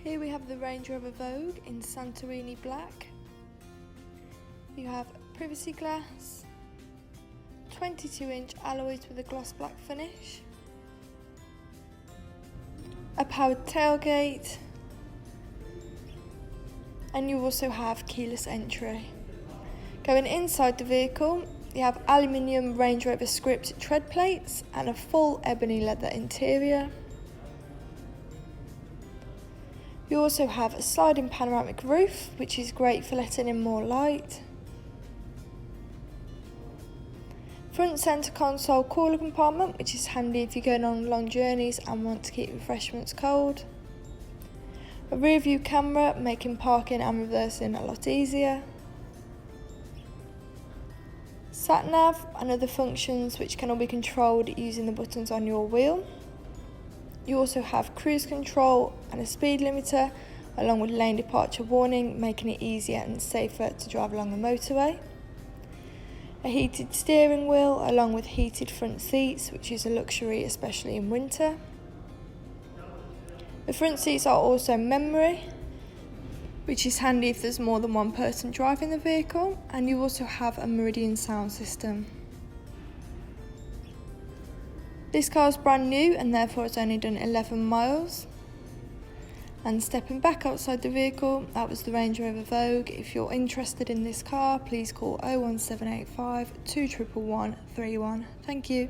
Here we have the Range Rover Vogue in Santorini Black. You have privacy glass, 22-inch alloys with a gloss black finish, a powered tailgate, and you also have keyless entry. Going inside the vehicle, you have aluminium Range Rover script tread plates and a full ebony leather interior. You also have a sliding panoramic roof, which is great for letting in more light. Front centre console cooler compartment, which is handy if you're going on long journeys and want to keep refreshments cold. A rear view camera, making parking and reversing a lot easier. Sat nav and other functions which can all be controlled using the buttons on your wheel. You also have cruise control and a speed limiter, along with lane departure warning, making it easier and safer to drive along the motorway. A heated steering wheel along with heated front seats, which is a luxury especially in winter. The front seats are also memory, which is handy if there's more than one person driving the vehicle, and you also have a Meridian sound system. This car is brand new and therefore it's only done 11 miles. And stepping back outside the vehicle, that was the Range Rover Vogue. If you're interested in this car, please call 01785 211 131. Thank you.